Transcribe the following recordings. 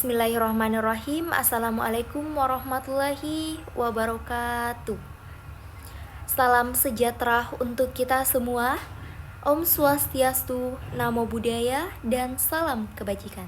Bismillahirrahmanirrahim. Assalamualaikum warahmatullahi wabarakatuh. Salam sejahtera untuk kita semua. Om Swastiastu, Namo Buddhaya, dan salam kebajikan.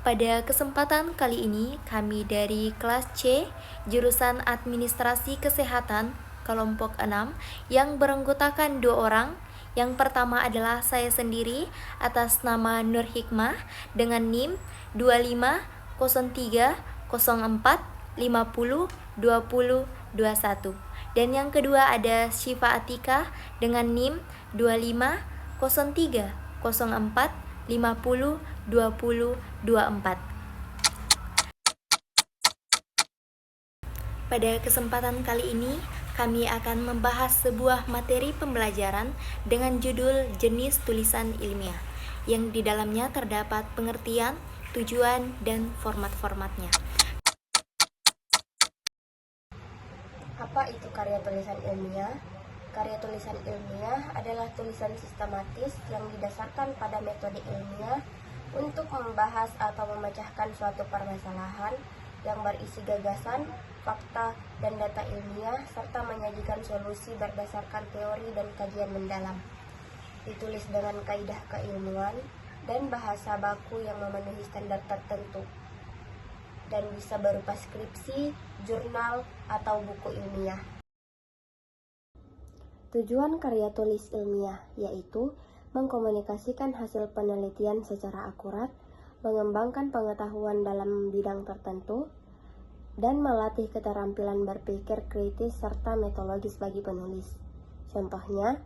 Pada kesempatan kali ini, kami dari kelas C, jurusan Administrasi Kesehatan, kelompok 6, yang beranggotakan 2 orang. Yang pertama adalah saya sendiri atas nama Nur Hikmah dengan NIM 250304502021. Dan yang kedua ada Syifa Atika dengan NIM 250304502024. Pada kesempatan kali ini, kami akan membahas sebuah materi pembelajaran dengan judul jenis tulisan ilmiah, yang di dalamnya terdapat pengertian, tujuan, dan format-formatnya. Apa itu karya tulisan ilmiah? Karya tulisan ilmiah adalah tulisan sistematis yang didasarkan pada metode ilmiah untuk membahas atau memecahkan suatu permasalahan yang berisi gagasan, fakta, dan data ilmiah, serta menyajikan solusi berdasarkan teori dan kajian mendalam. Ditulis dengan kaidah keilmuan dan bahasa baku yang memenuhi standar tertentu, dan bisa berupa skripsi, jurnal, atau buku ilmiah. Tujuan karya tulis ilmiah yaitu mengkomunikasikan hasil penelitian secara akurat, mengembangkan pengetahuan dalam bidang tertentu, dan melatih keterampilan berpikir kritis serta metodologis bagi penulis. Contohnya,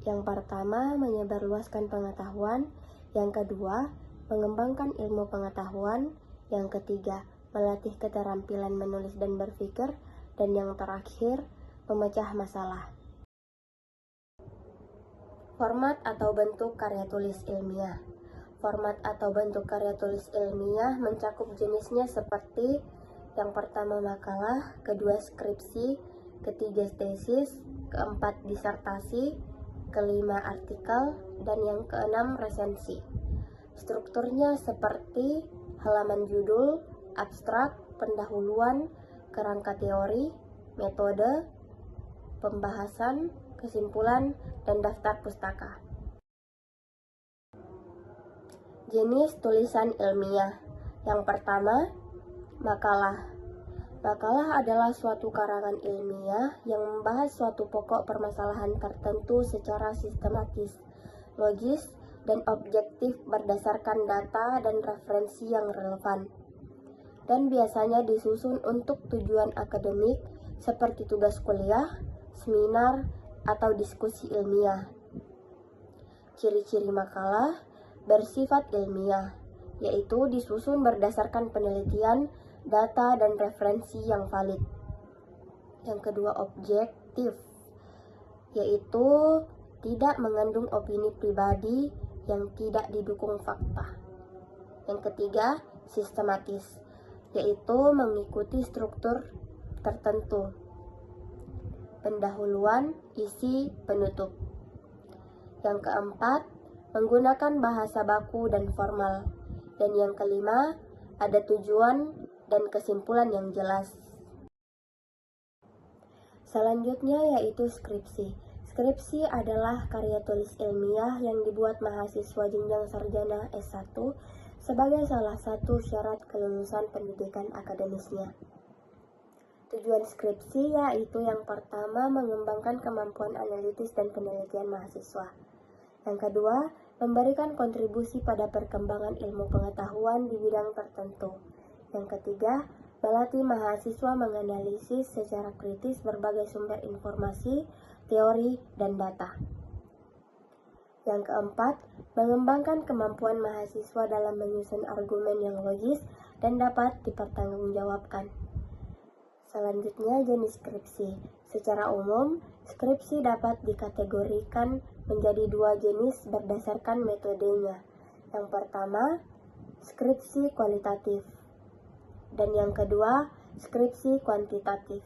yang pertama, menyebarluaskan pengetahuan; yang kedua, mengembangkan ilmu pengetahuan; yang ketiga, melatih keterampilan menulis dan berpikir; dan yang terakhir, memecah masalah. Format atau bentuk karya tulis ilmiah. Format atau bentuk karya tulis ilmiah mencakup jenisnya seperti yang pertama makalah, kedua skripsi, ketiga tesis, keempat disertasi, kelima artikel, dan yang keenam resensi. Strukturnya seperti halaman judul, abstrak, pendahuluan, kerangka teori, metode, pembahasan, kesimpulan, dan daftar pustaka. Jenis tulisan ilmiah. Yang pertama, makalah. Makalah adalah suatu karangan ilmiah yang membahas suatu pokok permasalahan tertentu secara sistematis, logis, dan objektif berdasarkan data dan referensi yang relevan, dan biasanya disusun untuk tujuan akademik seperti tugas kuliah, seminar, atau diskusi ilmiah. Ciri-ciri makalah bersifat ilmiah, yaitu disusun berdasarkan penelitian, data, dan referensi yang valid. Yang kedua, objektif, yaitu tidak mengandung opini pribadi yang tidak didukung fakta. Yang ketiga, sistematis, yaitu mengikuti struktur tertentu: pendahuluan, isi, penutup. Yang keempat, menggunakan bahasa baku dan formal. Dan yang kelima, ada tujuan dan kesimpulan yang jelas. Selanjutnya yaitu skripsi. Skripsi adalah karya tulis ilmiah yang dibuat mahasiswa jenjang sarjana S1 sebagai salah satu syarat kelulusan pendidikan akademisnya. Tujuan skripsi yaitu yang pertama, mengembangkan kemampuan analitis dan penelitian mahasiswa. Yang kedua, memberikan kontribusi pada perkembangan ilmu pengetahuan di bidang tertentu. Yang ketiga, melatih mahasiswa menganalisis secara kritis berbagai sumber informasi, teori, dan data. Yang keempat, mengembangkan kemampuan mahasiswa dalam menyusun argumen yang logis dan dapat dipertanggungjawabkan. Selanjutnya, jenis skripsi. Secara umum, skripsi dapat dikategorikan menjadi 2 jenis berdasarkan metodenya. Yang pertama, skripsi kualitatif, dan yang kedua, skripsi kuantitatif.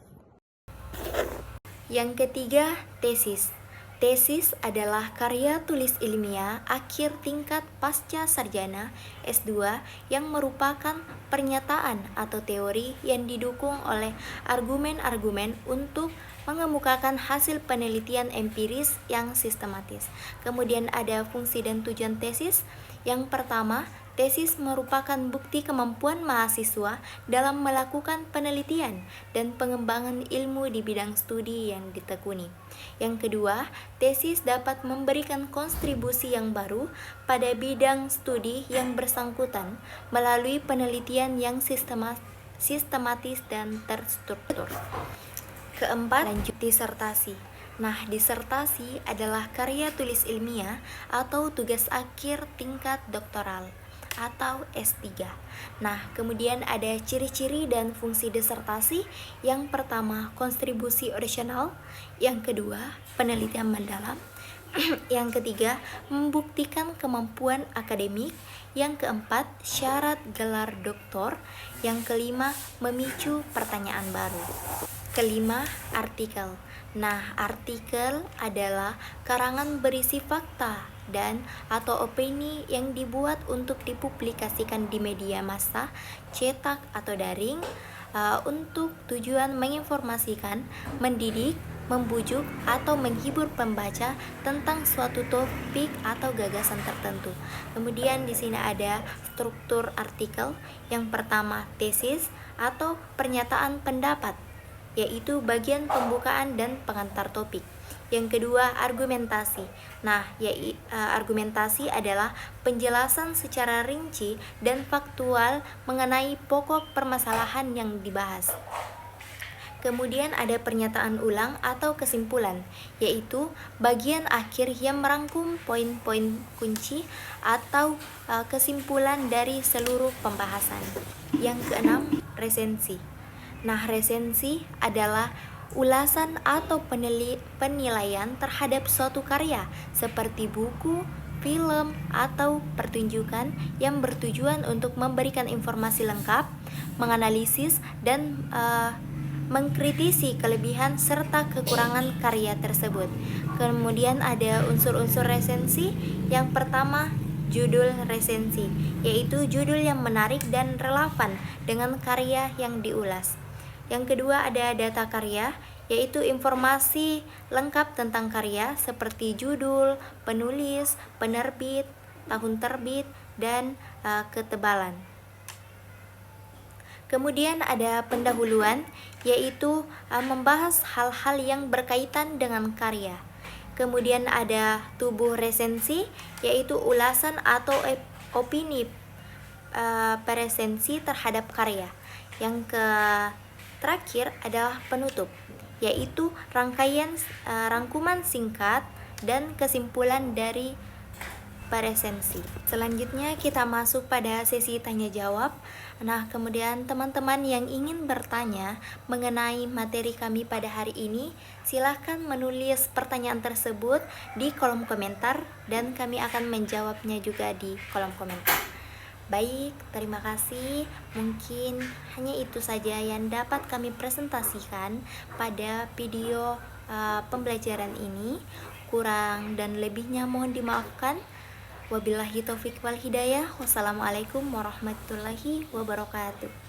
Yang ketiga, tesis. Tesis adalah karya tulis ilmiah akhir tingkat pasca sarjana S2 yang merupakan pernyataan atau teori yang didukung oleh argumen-argumen untuk mengemukakan hasil penelitian empiris yang sistematis. Kemudian ada fungsi dan tujuan tesis. Yang pertama, tesis merupakan bukti kemampuan mahasiswa dalam melakukan penelitian dan pengembangan ilmu di bidang studi yang ditekuni. Yang kedua, tesis dapat memberikan kontribusi yang baru pada bidang studi yang bersangkutan melalui penelitian yang sistematis dan terstruktur. Keempat, lanjut disertasi. Nah, disertasi adalah karya tulis ilmiah atau tugas akhir tingkat doktoral atau S3. Nah, kemudian ada ciri-ciri dan fungsi disertasi. Yang pertama, kontribusi orisinal. Yang kedua, penelitian mendalam. Yang ketiga, membuktikan kemampuan akademik. Yang keempat, syarat gelar doktor. Yang kelima, memicu pertanyaan baru. Kelima, artikel. Nah, artikel adalah karangan berisi fakta dan atau opini yang dibuat untuk dipublikasikan di media massa, cetak atau daring, untuk tujuan menginformasikan, mendidik, membujuk atau menghibur pembaca tentang suatu topik atau gagasan tertentu. Kemudian di sini ada struktur artikel. Yang pertama, tesis atau pernyataan pendapat, yaitu bagian pembukaan dan pengantar topik. Yang kedua, argumentasi. Nah, argumentasi adalah penjelasan secara rinci dan faktual mengenai pokok permasalahan yang dibahas. Kemudian ada pernyataan ulang atau kesimpulan, yaitu bagian akhir yang merangkum poin-poin kunci atau kesimpulan dari seluruh pembahasan. Yang keenam, resensi. Nah, resensi adalah ulasan atau penilaian terhadap suatu karya seperti buku, film, atau pertunjukan yang bertujuan untuk memberikan informasi lengkap, menganalisis, dan mengkritisi kelebihan serta kekurangan karya tersebut. Kemudian ada unsur-unsur resensi. Yang pertama, judul resensi, yaitu judul yang menarik dan relevan dengan karya yang diulas. Yang kedua ada data karya, yaitu informasi lengkap tentang karya seperti judul, penulis, penerbit, tahun terbit, dan ketebalan. Kemudian ada pendahuluan, yaitu membahas hal-hal yang berkaitan dengan karya. Kemudian ada tubuh resensi, yaitu ulasan atau opini presensi terhadap karya. Yang terakhir adalah penutup, yaitu rangkuman singkat dan kesimpulan dari presensi. Selanjutnya kita masuk pada sesi tanya jawab. Nah, kemudian teman-teman yang ingin bertanya mengenai materi kami pada hari ini, silahkan menulis pertanyaan tersebut di kolom komentar dan kami akan menjawabnya juga di kolom komentar. Baik, terima kasih. Mungkin hanya itu saja yang dapat kami presentasikan pada video pembelajaran ini. Kurang dan lebihnya mohon dimaafkan. Wabillahi taufik wal hidayah. Wassalamualaikum warahmatullahi wabarakatuh.